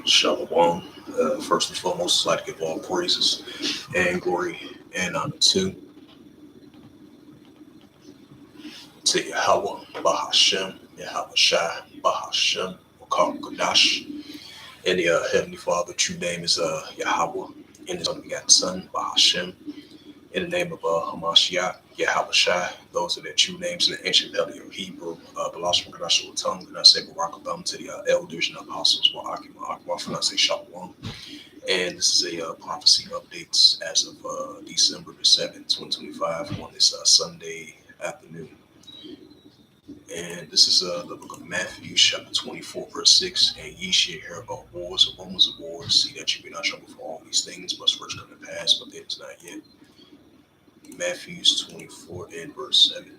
Shalom. First and foremost, I'd like to give all praises and glory and honor to Yahweh, Bahashem, Yahweh Shai, Bahashem, Wakam Kadash. And the Heavenly Father, true name is Yahweh, and his unbegotten Son, Bahashem. In the name of Hamashiach, Yahweh Shai, those are their true names in the ancient Paleo Hebrew, the lost from Kadashul tongue, and I say Barakatham to the elders and apostles, Wa'akim, Wa'akim, I say Shalom. And this is a prophecy updates as of December the 7th, 2025, on this Sunday afternoon. And this is the book of Matthew, chapter 24, verse 6. And ye shall hear about wars, and rumors of wars. See that you be not troubled for all these things, must first come to pass, but it is not yet. Matthew 24 and verse 7.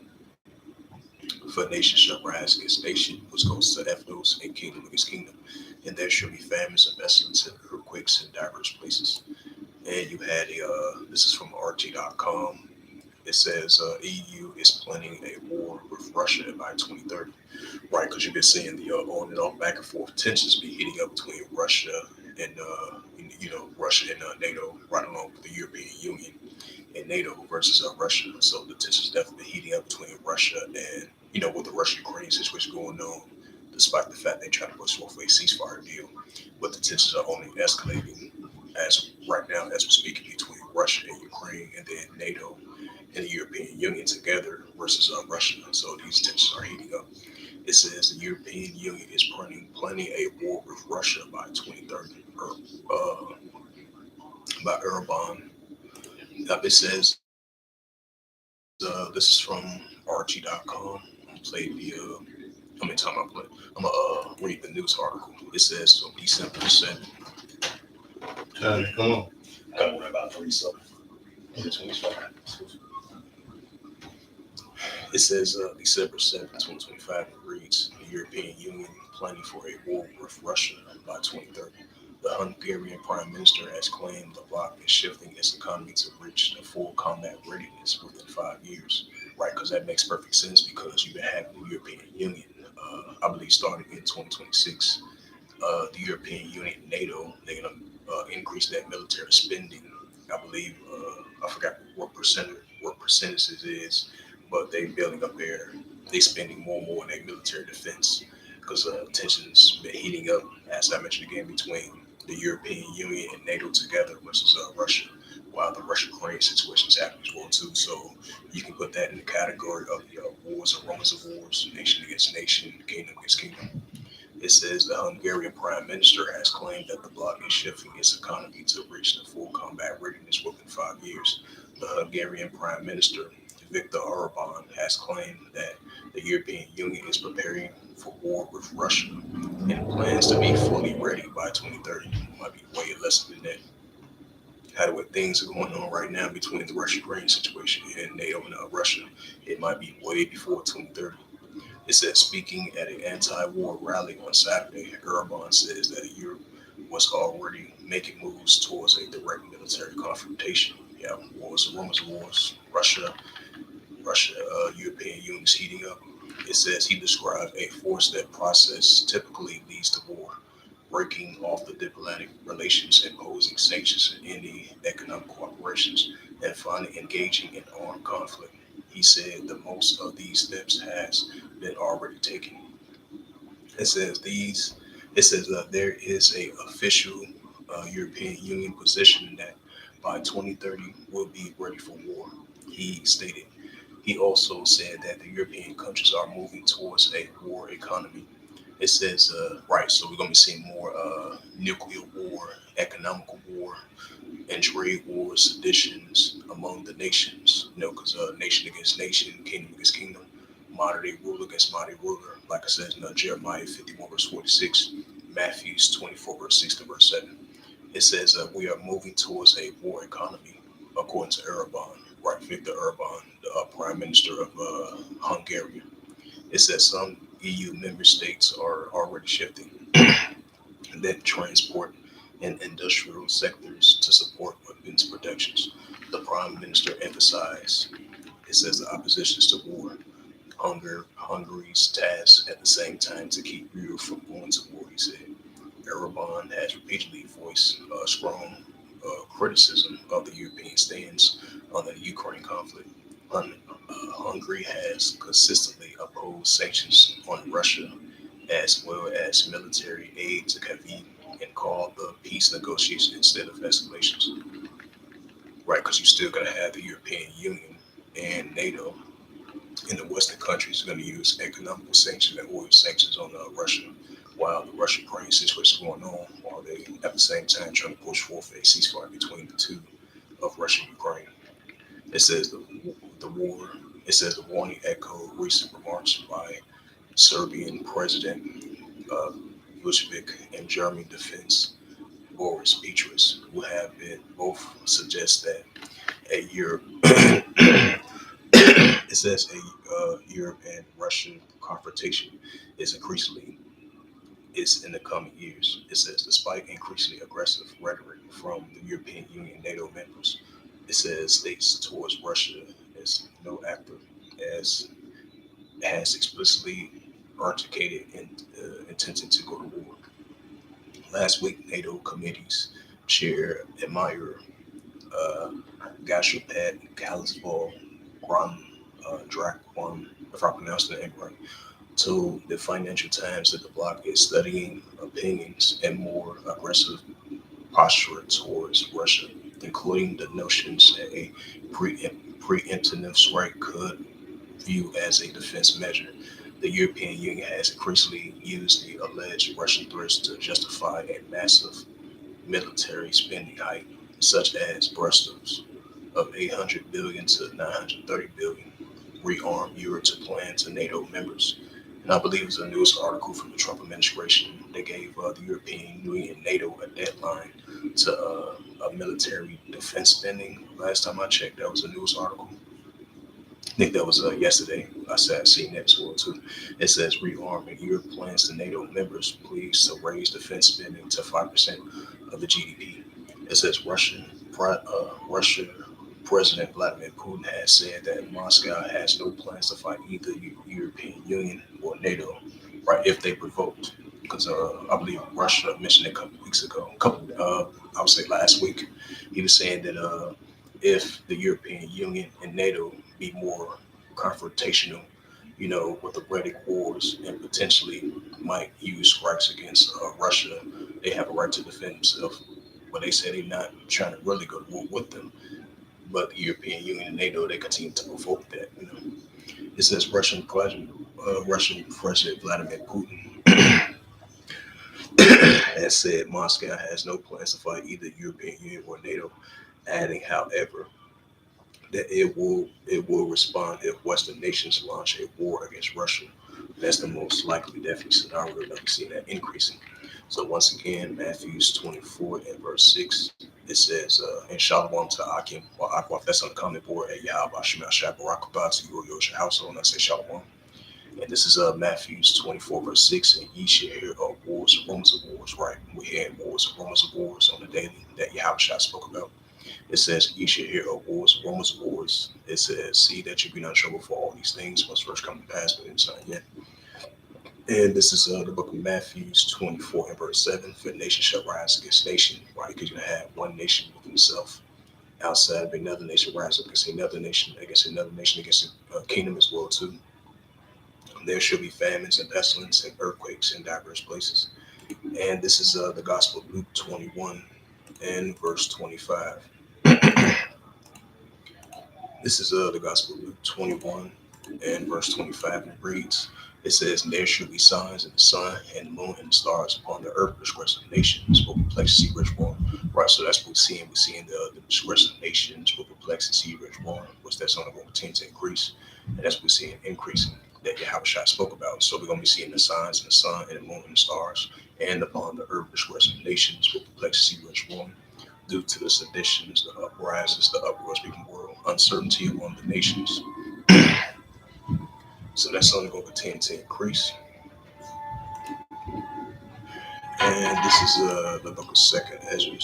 For nation shall rise against nation, which goes to Ethnos, and kingdom against kingdom. And there shall be famines and pestilence and earthquakes in diverse places. And you had this is from RT.com. It says EU is planning a war with Russia by 2030. Right, because you've been seeing the on and off back and forth tensions be heating up between Russia and Russia and NATO, right along with the European Union and NATO versus Russia. So the tensions definitely heating up between Russia and with the Russia-Ukraine situation going on, despite the fact they try to push forth a ceasefire deal, but the tensions are only escalating as right now as we're speaking between Russia and Ukraine, and then NATO and the European Union together versus Russia. So these tensions are heating up. It says the European Union is planning a war with Russia by 2030 by Erdogan. It says this is from RT.com. I'm gonna read the news article. It says from December 7th. Come on. Got one about 37. It says December 7th, 2025. It reads the European Union planning for a war with Russia by 2030. The Hungarian Prime Minister has claimed the bloc is shifting its economy to reach the full combat readiness within 5 years. Right, because that makes perfect sense because you've been having the European Union, I believe, starting in 2026. The European Union, NATO, they're going to increase that military spending. I believe, I forgot what percentages is, but they building up they spending more and more in their military defense because tensions been heating up, as I mentioned again, between the European Union and NATO together versus Russia, while the Russia-Ukraine situation is happening as well too. So you can put that in the category of the wars and rumors of wars, nation against nation, kingdom against kingdom. It says the Hungarian Prime Minister has claimed that the bloc is shifting its economy to reach the full combat readiness within 5 years. The Hungarian Prime Minister, Viktor Orban, has claimed that the European Union is preparing for war with Russia and plans to be fully ready by 2030. Might be way less than that. How the way things are going on right now between the Russia-Ukraine situation and NATO and Russia, it might be way before 2030. It says, speaking at an anti-war rally on Saturday, Erdogan says that Europe was already making moves towards a direct military confrontation. Yeah, wars, rumors of wars, European Union is heating up. It says he described a four-step process typically leads to war, breaking off the diplomatic relations, imposing sanctions and ending economic cooperations, and finally engaging in armed conflict. He said the most of these steps has been already taken. It says there is a official European Union position that by 2030 will be ready for war. He stated. He also said that the European countries are moving towards a war economy. It says, right, so we're going to be seeing more nuclear war, economical war, and trade wars, seditions among the nations, because nation against nation, kingdom against kingdom, mighty ruler against mighty ruler, like I said in Jeremiah 51, verse 46, Matthew 24, verse 6 to verse 7. It says we are moving towards a war economy, according to Erdogan, right, Viktor Orban, the Prime Minister of Hungary. It says some EU member states are already shifting that transport and industrial sectors to support weapons protections. The Prime Minister emphasized, it says the oppositions to war, Hungary's task at the same time to keep Europe from going to war, he said. Erdogan has repeatedly voiced strong criticism of the European stance on the Ukraine conflict. Hungary has consistently opposed sanctions on Russia as well as military aid to Kyiv and called the peace negotiations instead of escalations. Right, because you're still going to have the European Union and NATO and the Western countries are going to use economic sanctions and oil sanctions on Russia while the Russia-Ukraine situation is going on, while they at the same time trying to push forth a ceasefire between the two of Russia and Ukraine. It says the war. It says the warning echoed recent remarks by Serbian President uh, Vucic and German Defense Boris Petrus, who have been both suggest that a Europe. It says a Europe and Russian confrontation is increasingly is in the coming years. It says despite increasingly aggressive rhetoric from the European Union NATO members, it says states towards Russia as no actor as has explicitly articulated intention to go to war. Last week, NATO committees chair Admiral uh, Gashupat Kalisbol Gran Drakwan, if I pronounced the name right, told the Financial Times that the bloc is studying opinions and more aggressive posture towards Russia, including the notions that a preemptive strike could view as a defense measure. The European Union has increasingly used the alleged Russian threats to justify a massive military spending hike, such as bursts of 800 billion to 930 billion, rearm Europe to plan to NATO members. And I believe it was a news article from the Trump administration that gave the European Union and NATO a deadline to a military defense spending. Last time I checked, that was a news article. I think that was yesterday. I said seen that as well too. It says rearming Europe plans to NATO members please to raise defense spending to 5% of the GDP. It says Russia President Vladimir Putin has said that Moscow has no plans to fight either European Union or NATO, right? If they provoked, because I believe Russia mentioned it a couple weeks ago, I would say last week, he was saying that if the European Union and NATO be more confrontational, with the Arctic wars and potentially might use strikes against Russia, they have a right to defend themselves. But they say they're not trying to really go to war with them. But the European Union and NATO, they continue to provoke that. It says Russian President Vladimir Putin has said Moscow has no plans to fight either European Union or NATO, adding, however, that it will respond if Western nations launch a war against Russia. That's the most likely definite scenario that we see that increasing. So once again, Matthews 24 and verse 6, it says, and Shalom to Akim, or Akwaf, that's on the comment board at Yahweh Shemel Shabbarakabah to you or your household, and I say Shalom. And this is Matthews 24 verse 6, and ye shall hear of wars, rumors of wars, right? We're hearing wars, rumors of wars on the daily that Yahweh spoke about. It says, ye shall hear of wars, rumors of wars. It says, see that you be not troubled for all these things must first come to pass, but it's not yet. And this is the book of Matthew 24 and verse 7. For nation shall rise against nation, right? Because you have one nation within itself. Outside of another nation rise up against another nation, against a kingdom as well too. There shall be famines and pestilence and earthquakes in diverse places. And this is the Gospel of Luke 21 and verse 25. This is the Gospel of Luke 21 and verse 25, and it reads, it says, and there shall be signs in the sun and the moon and the stars upon the earth, the disgrace of nations will perplex the sea rich war. Right, so that's what we're seeing. We're seeing the disgrace of nations will perplex the sea rich war, which that's only going to continue to increase. And that's what we're seeing increasing that Yahweh spoke about. So we're going to be seeing the signs in the sun and the moon and the stars, and upon the earth, the disgrace of nations will perplex the sea rich war due to the seditions, the uprises, the uproars before the world, uncertainty among the nations. So that's only going to continue to increase. And this is the book of Second Ezra.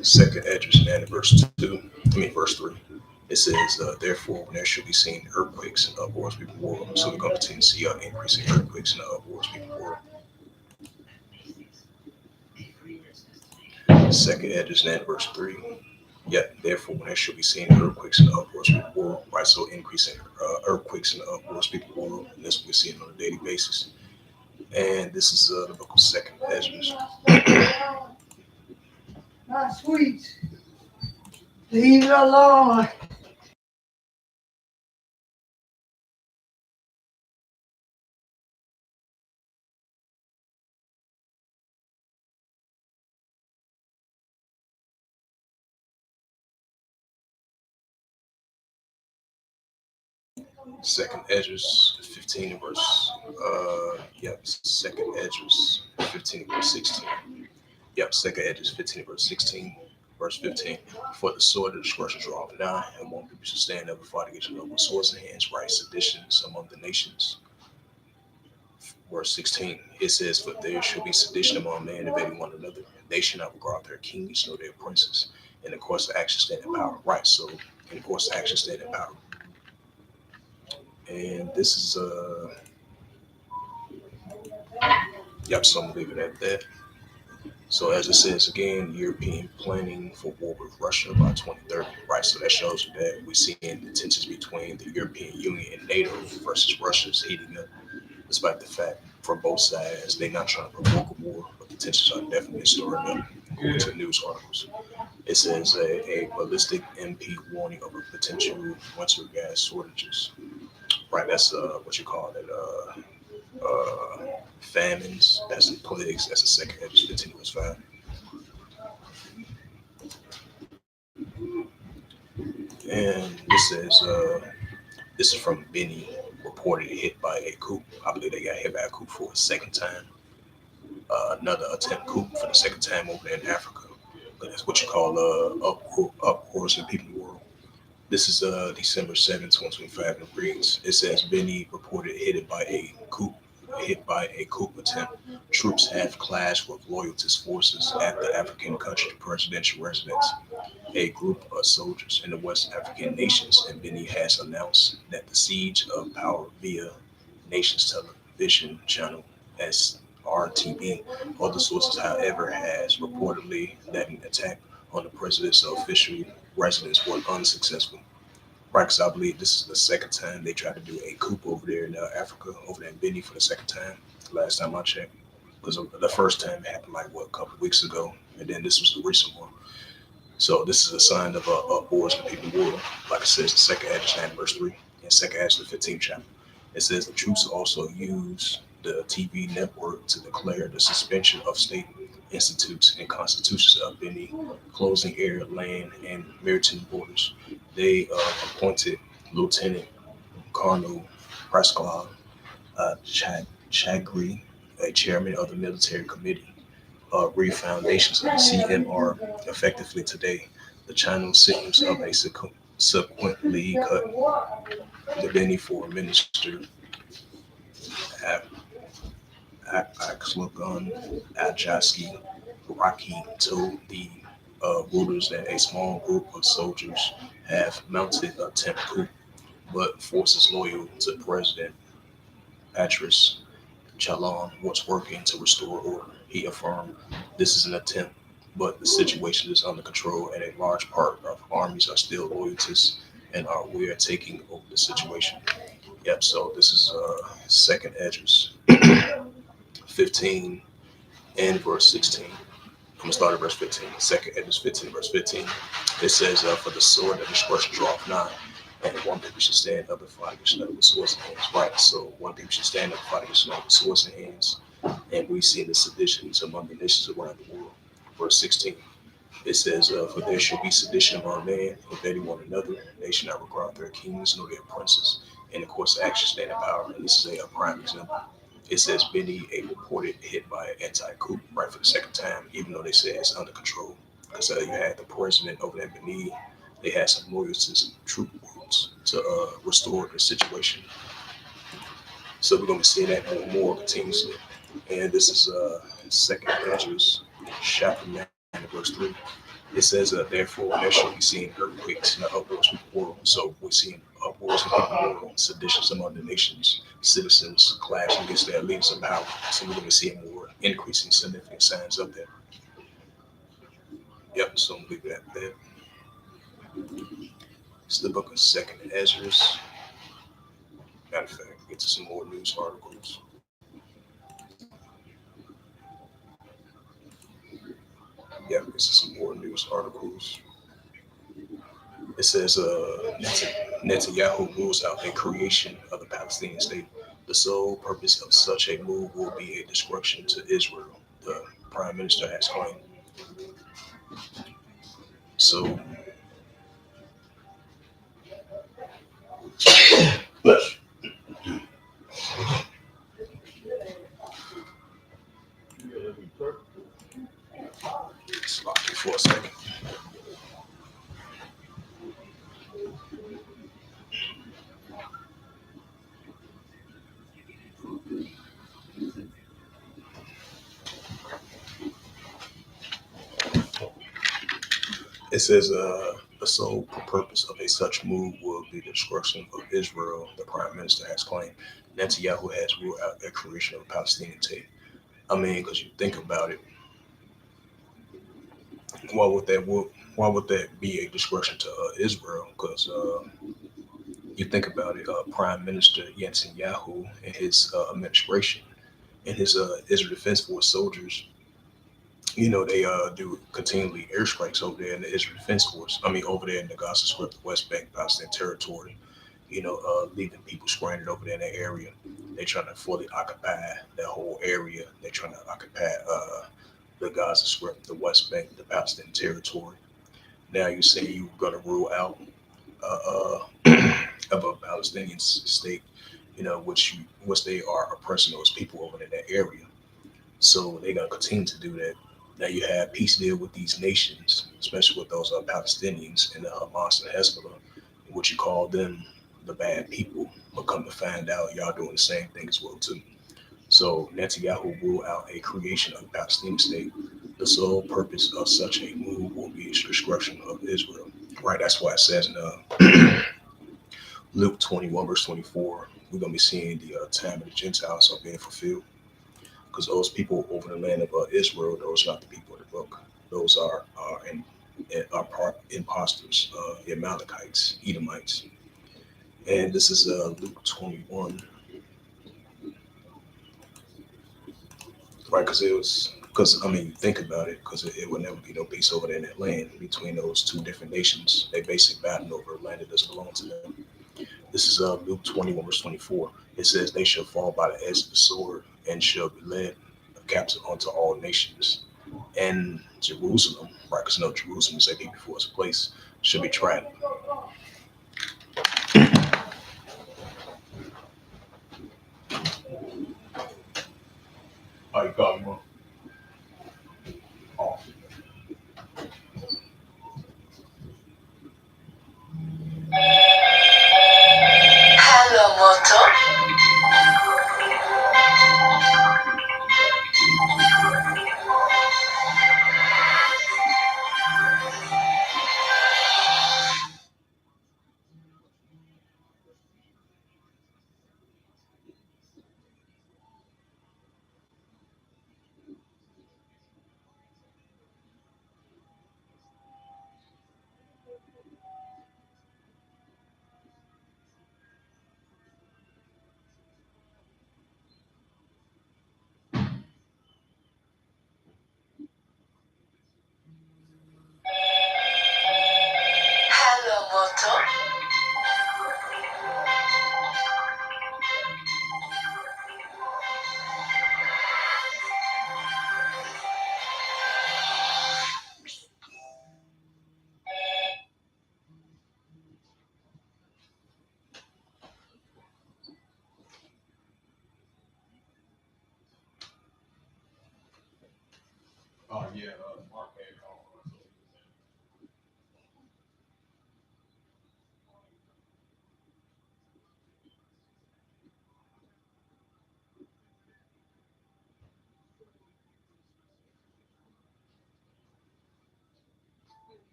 Second Ezra and verse 2. Verse 3. It says, therefore, when there should be seen earthquakes and uproars before the world. So we're going to continue to see an increase in earthquakes and uproars before the world. Second Edges and verse 3. Yet, therefore, when there should be seen earthquakes and uproars before the world, right? So increasing earthquakes and uproars before the world, and this we're seeing on a daily basis. And this is the book of Second Edges. My sweet. Leave it alone. Second Edges 15 and verse Second Edges 15 and verse 16. Second Edges 15 and verse 16. Verse 15. For the sword of destruction draweth nigh, and one people should stand up and fight against another with swords in hands, right? Seditions among the nations. Verse 16. It says, for there shall be sedition among men invading one another. They shall not regard their kings nor their princes. And of course the action stand in power. Right. So and of course the action stand in power. And this is so I'm gonna leave it at that. So as it says again, European planning for war with Russia by 2030, right? So that shows you that we're seeing the tensions between the European Union and NATO versus Russia's heating up, despite the fact from both sides they're not trying to provoke a war, but the tensions are definitely stirring up, according to news articles. It says a ballistic MP warning of a potential winter gas shortages. Right, that's what you call it, famines, that's plagues, that's the second Edges 15 verse 5. And this is from Benny, reported hit by a coup. I believe they got hit by a coup for a second time. Another attempt coup for the second time over there in Africa. But that's what you call uproars in people in the world. This is December 7th, 2025, and it reads, it says Benny reported hit by a coup attempt. Troops have clashed with loyalist forces at the African country presidential residence. A group of soldiers in the West African nations, and Benny has announced that the siege of power via nation's television channel SRTB. Other sources, however, has reportedly that an attack on the president's official residence was unsuccessful. Right, because I believe this is the second time they tried to do a coup over there in Africa, over there in Benny for the second time. Last time I checked, because the first time it happened like a couple of weeks ago, and then this was the recent one. So this is a sign of wars in people war. Like it says, the second Edges 9 verse 3, and second Edges the 15th chapter. It says the troops also use the TV network to declare the suspension of state institutes and constitutions of any closing air, land, and maritime borders. They appointed Lieutenant Colonel Prescott Chagri, a chairman of the military committee, refoundations of the CMR effectively today. The channel seems of a subsequently cut the Benny for Minister Axlogan Ajaski Raki told the rulers that a small group of soldiers have mounted a attempt coup, but forces loyal to President Patrice Chalon was working to restore order. He affirmed this is an attempt, but the situation is under control, and a large part of armies are still loyal to us, and we are taking over the situation. Yep. So this is Second Edges 15 and verse 16. I'm gonna start at verse 15. Second Edges 15, verse 15. It says, "For the sword that destruction draweth nigh, and one people should stand up and fight against another with swords in hands." Right. So one people should stand up and fight against another with swords in hands, and we see the seditions among the nations around the world. Verse 16. It says, "For there shall be sedition among men, invading one another. They shall not regard their kings nor their princes." And of course, the action stand in power. And this is a prime example. It says Benny a reported hit by an anti-coup right for the second time, even though they say it's under control. Because you had the president over there in Benny, they had some lawyers and some troop groups to restore the situation. So we're going to be seeing that more and more continuously. And this is Second Edges chapter 9, verse 3. It says, therefore, there shall be seen earthquakes and uproars in the world. So we're seeing uproars in the world, seditions among the nations, citizens clashing against their leaders of power. So we're going to see more increasing significant signs of that. Yep, so I'm leave it at that. It's the book of Second Ezra. Matter of fact, get to some more news articles. Yep, this is some more news articles. It says Netanyahu rules out the creation of the Palestinian state. The sole purpose of such a move will be a destruction to Israel, the prime minister has claimed. So, Bless let's lock it for a second. It says the sole purpose of a such move will be the destruction of Israel, the prime minister has claimed. Netanyahu has ruled out the creation of a Palestinian state. I mean, because you think about it, why would that why would that be a destruction to Israel? Because you think about it, Prime Minister Netanyahu and his administration and his Israel Defense Force soldiers, they do continually airstrikes over there in the Israel Defense Force. I mean, over there in the Gaza Strip, the West Bank, Palestinian territory. Leaving people stranded over there in that area. They're trying to fully occupy that whole area. They're trying to occupy the Gaza Strip, the West Bank, the Palestinian territory. Now you say you're going to rule out of a Palestinian state, which they are oppressing those people over in that area. So they're going to continue to do that. Now you have peace deal with these nations, especially with those Palestinians and the Hamas and Hezbollah, what you call them the bad people, but come to find out y'all doing the same thing as well too. So Netanyahu ruled out a creation of a Palestinian state. The sole purpose of such a move will be its destruction of Israel. Right, that's why it says in Luke 21, verse 24, we're going to be seeing the time of the Gentiles are being fulfilled. Because those people over the land of Israel, those are not the people of the book. Those are part imposters, the Amalekites, Edomites. And this is Luke 21, right? Because I mean, you think about it, because it would never be no peace over there in that land between those two different nations. They basically battling over a land that doesn't belong to them. This is Luke 21, verse 24. It says, they shall fall by the edge of the sword and shall be led captive unto all nations. And Jerusalem, right? Because no, Jerusalem is a people before its place, shall be trodden. how you call me, off. Hello, Moto. Hello, Moto. Oh yeah, Mark had called.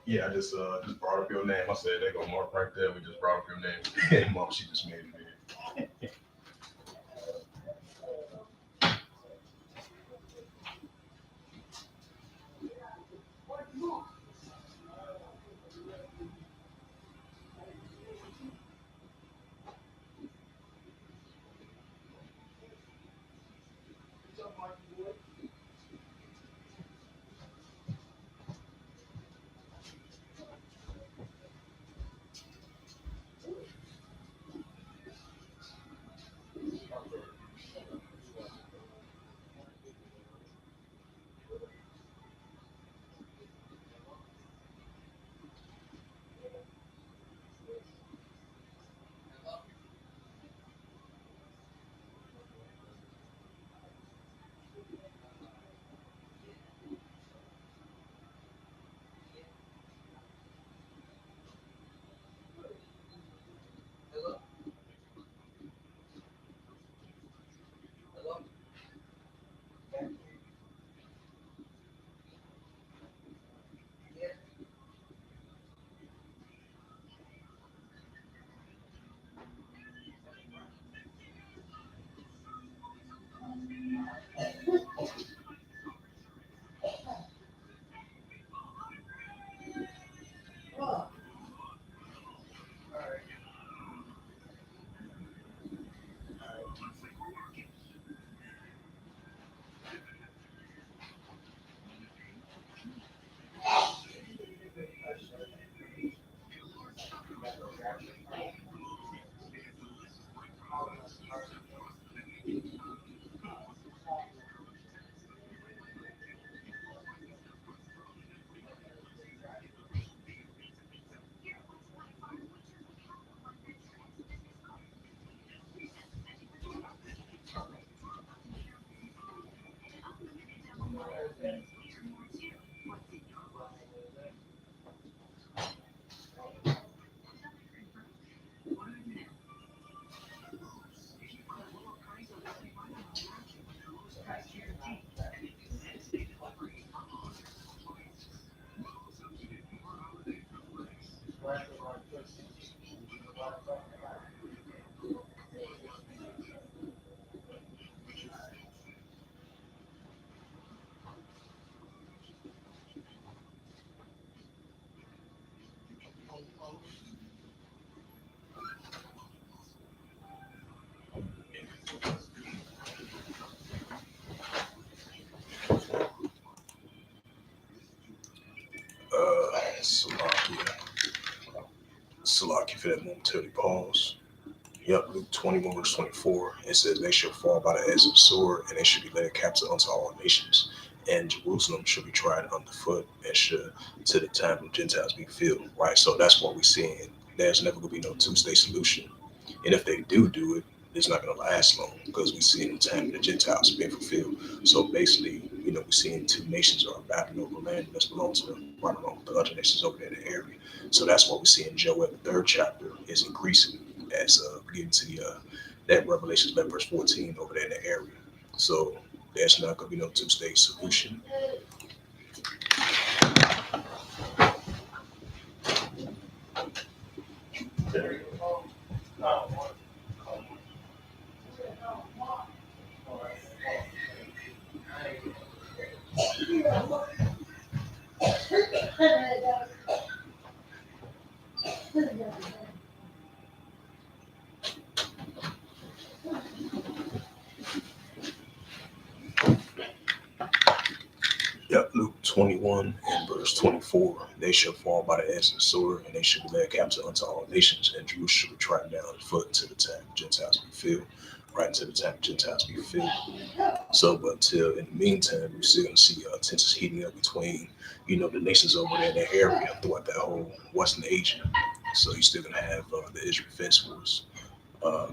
Yeah, I just brought up your name. I said they go Mark right there. We just brought up your name. And Mom, she just made it in. Salaki for that momentary pause. Yep, Luke 21, verse 24. It says, they shall fall by the edge of the sword, and they shall be led captive unto all nations. And Jerusalem shall be tried underfoot, and should to the time of Gentiles be filled. Right? So that's what we're seeing. There's never going to be no two-state solution. And if they do it, it's not going to last long because we see in the time of the Gentiles being fulfilled. So basically, we're seeing two nations are battling over land that belongs to them, right along with the other nations over there in the area. So that's what we see in Joel, the third chapter, is increasing as we get into that Revelation 11, verse 14 over there in the area. So there's not going to be no two-state solution. There you go. No. Yep, Luke 21 and verse 24. They shall fall by the edge of the sword, and they shall be led captive unto all nations, and Jerusalem shall be trodden down underfoot until the time Gentiles be filled. Right until the time Gentiles be filled. So, but until in the meantime, we're still going to see tensions heating up between, the nations over there in that area throughout that whole Western Asia. So you're still going to have the Israel Defense Force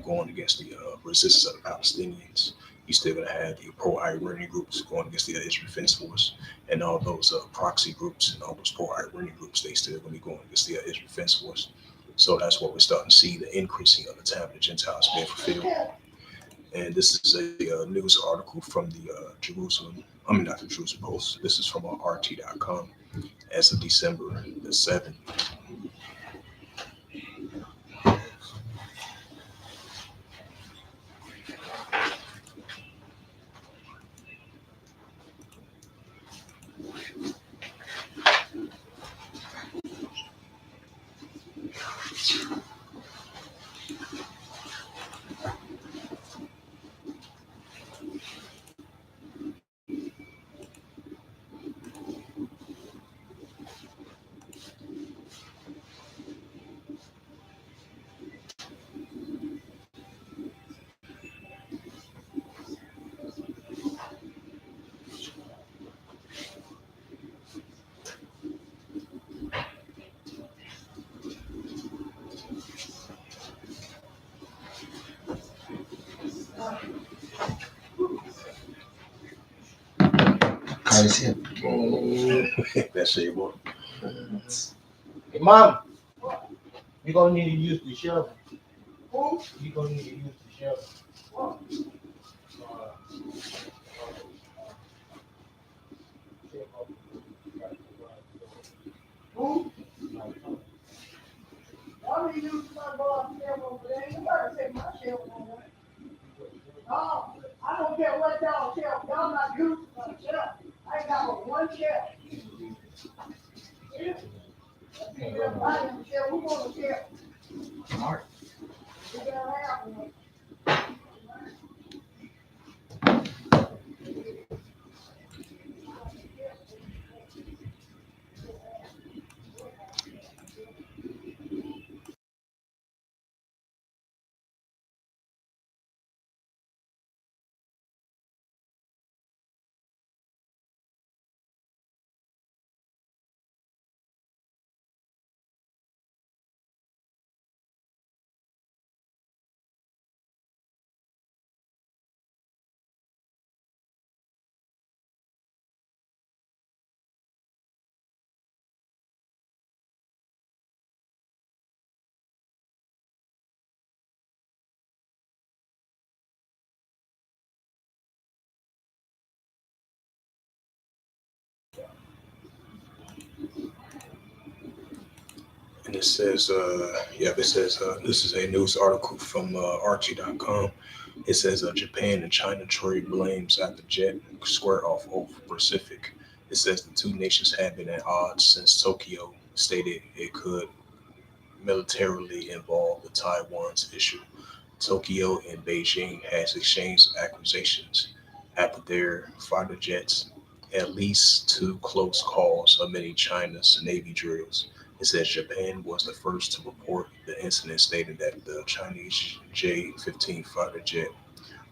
going against the resistance of the Palestinians. You're still going to have the pro-Iranian groups going against the Israel Defense Force, and all those proxy groups and all those pro-Iranian groups, they still going to be going against the Israel Defense Force. So that's what we're starting to see, the increasing of the time of the Gentiles being fulfilled. And this is a news article from the not the Jerusalem Post. This is from RT.com. as of December the 7th. That's it, boy. Hey, Mom, you're gonna need to use the shovel. Who? You're gonna need to use the shovel. Who? Y'all be using my boy's shelf over there. You better take my shelf over there. No, I don't care what y'all shelf. Y'all not using my shelf. I got but one shelf. I am shelf. Who want a shelf? All right. You better have one. And it says, this is a news article from Archie.com. It says Japan and China trade blames after jet square off over Pacific. It says the two nations have been at odds since Tokyo stated it could militarily involve the Taiwan's issue. Tokyo and Beijing has exchanged accusations after their fighter jets at least two close calls amid China's Navy drills. It says Japan was the first to report the incident, stating that the Chinese J-15 fighter jet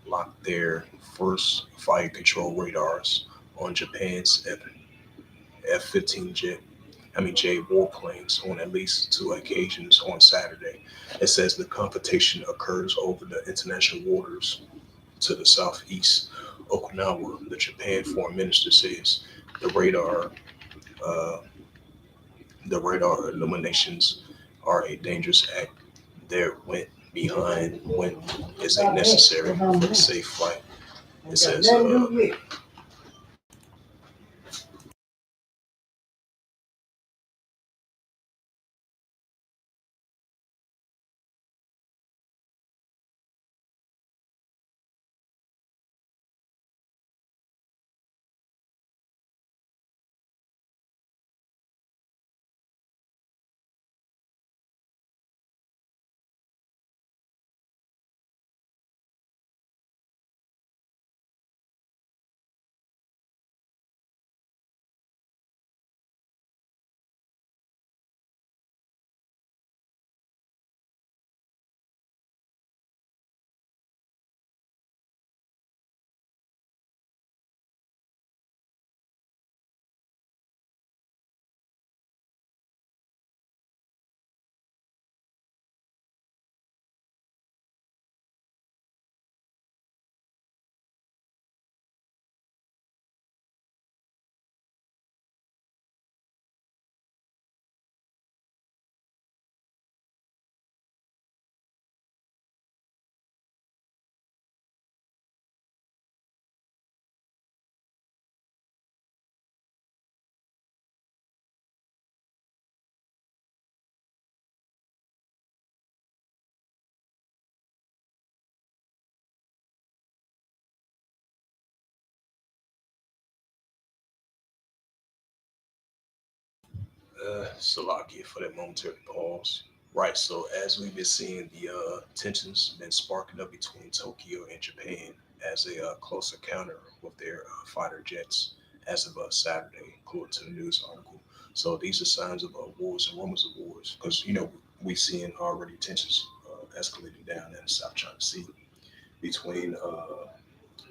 locked their first fire control radars on Japan's F-15 J warplanes on at least two occasions on Saturday. It says the confrontation occurs over the international waters to the southeast Okinawa. The Japan foreign minister says the radar uh, the radar illuminations are a dangerous act. There went behind when is a necessary for the safe flight. It says Nothing to do with me. Salakia for that momentary pause. Right, so as we've been seeing, the tensions been sparking up between Tokyo and Japan as a close encounter with their fighter jets as of Saturday, according to the news article. So these are signs of wars and rumors of wars, because we've seen already tensions escalating down in the South China Sea between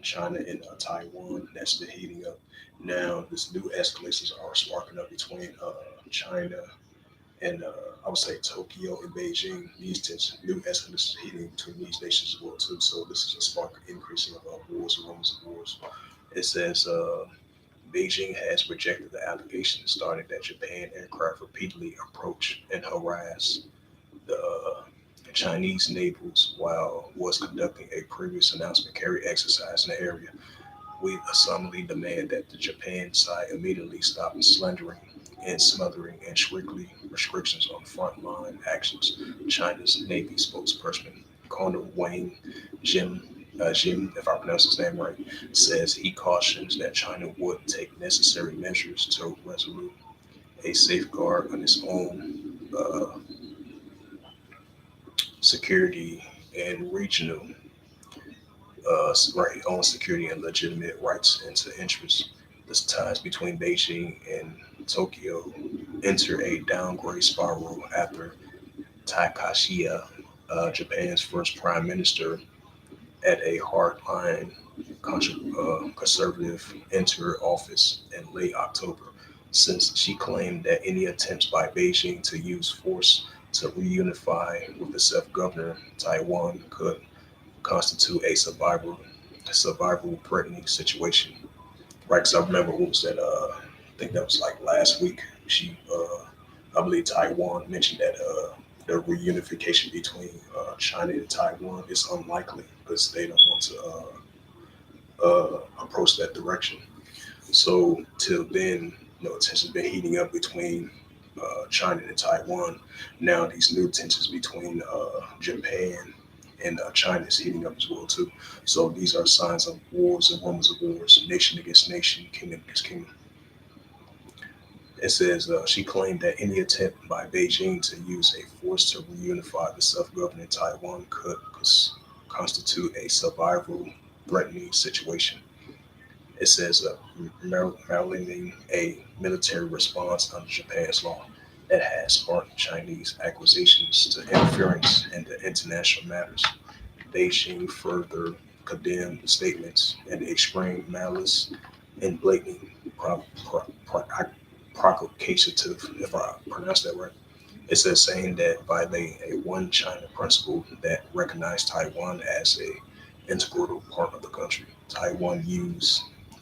China and Taiwan. That's been heating up. Now, this new escalations are sparking up between China and I would say Tokyo and Beijing. These tensions, new escalations heating between these nations as well too. So this is a spark increasing of wars and rumors of wars. It says Beijing has rejected the allegation starting that Japan aircraft repeatedly approach and harass the Chinese neighbors while was conducting a previous announcement carry exercise in the area. We solemnly demand that the Japan side immediately stop slandering and smothering and strictly restrictions on frontline actions. China's Navy spokesperson, Colonel Wang Jim, if I pronounce his name right, says he cautions that China would take necessary measures to resolve a safeguard on its own security and regional right on security and legitimate rights into interests. The ties between Beijing and Tokyo enter a downgrade spiral after Takashia, Japan's first prime minister, at a hardline conservative entered office in late October, since she claimed that any attempts by Beijing to use force to reunify with the self-governed Taiwan could constitute a survival threatening situation. Right? Because I remember what was that? I think that was like last week. I believe Taiwan mentioned that the reunification between China and Taiwan is unlikely because they don't want to approach that direction. So till then, tensions been heating up between China and Taiwan. Now these new tensions between Japan and China is heating up as well too. So these are signs of wars and rumors of wars, nation against nation, kingdom against kingdom. It says she claimed that any attempt by Beijing to use a force to reunify the self-governing Taiwan could constitute a survival threatening situation. It says Marylanding a military response under Japan's law that has sparked Chinese accusations to interference in the international matters. Beijing further condemned the statements and extreme malice and blatant provocative, if I pronounce that right. It says saying that violating a one China principle that recognized Taiwan as a integral part of the country.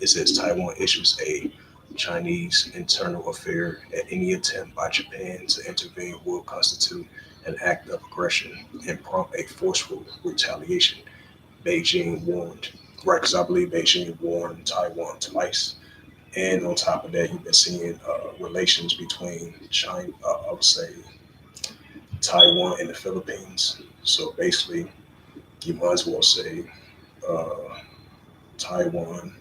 It says Taiwan issues a Chinese internal affair at any attempt by Japan to intervene will constitute an act of aggression and prompt a forceful retaliation. Beijing warned, right? Because I believe Beijing warned Taiwan twice. And on top of that, you've been seeing relations between China, I would say, Taiwan and the Philippines. So basically, you might as well say uh, Taiwan,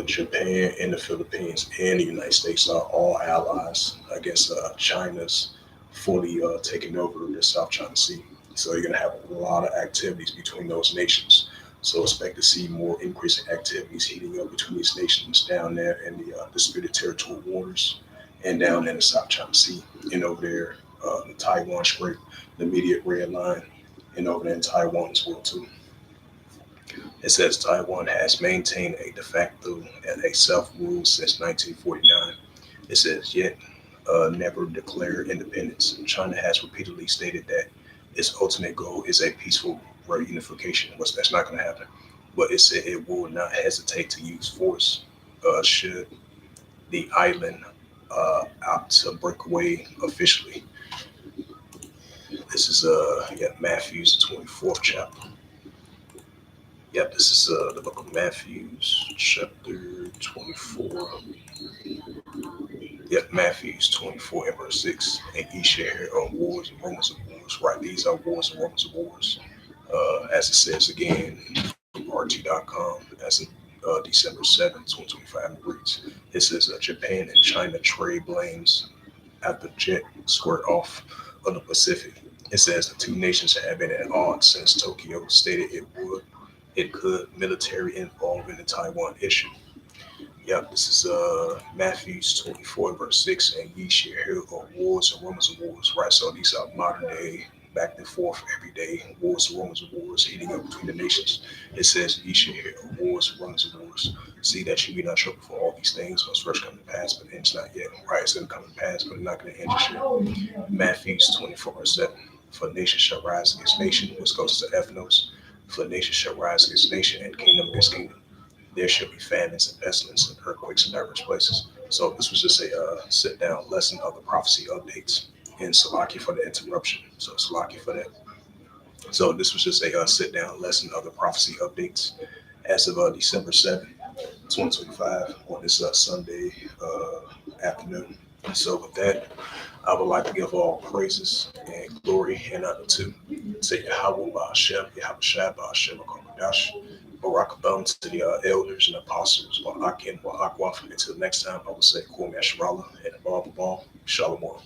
Japan, and the Philippines and the United States are all allies against China's fully taking over the South China Sea. So you're going to have a lot of activities between those nations. So expect to see more increasing activities heating up between these nations down there in the disputed territorial waters and down in the South China Sea and over there, the Taiwan Strait, the immediate red line, and over there in Taiwan as well too. It says Taiwan has maintained a de facto and a self-rule since 1949. It says yet never declared independence. China has repeatedly stated that its ultimate goal is a peaceful reunification. That's not going to happen. But it said it will not hesitate to use force should the island opt to break away officially. This is Matthew's 24th chapter. Yep, this is the book of Matthew, chapter 24. Yep, Matthew 24 and verse 6. And ye shall hear of wars and rumors of wars. Right, these are wars and rumors of wars. As it says again from RT.com, as in December 7th, 2025, it reads, it says Japan and China trade blames after the jet squirt off of the Pacific. It says the two nations have been at odds since Tokyo stated it could military involved in the Taiwan issue. Yep, this is Matthews 24 verse 6, and ye shall hear of wars and rumors of wars, right? So these are modern day back and forth every day, wars and rumors of wars heating up between the nations. It says ye shall hear of wars and rumors of wars. See that you be not troubled for all these things must first come to pass, but it's not yet. Right, it's gonna come to pass, but it's not gonna end this year. Matthews 24 verse 7. For nation shall rise against nation, which goes to ethnos. For nation shall rise against nation, and kingdom against kingdom. There shall be famines and pestilence and earthquakes in diverse places. So this was just a sit down lesson of the prophecy updates. And Salaki for the interruption. So Salaki for that. So this was just a sit down lesson of the prophecy updates as of December 7th, 2025 on this Sunday afternoon. So with that, I would like to give all praises and glory and honor to Yahweh Ba'Hashem, Yahweh Shai Ba'Hashem, Akodash, Barak Abam to the elders and apostles, Ba'ak and Ba'akwaf. Until next time, I will say Kwame Ashrala and Abba Shalom.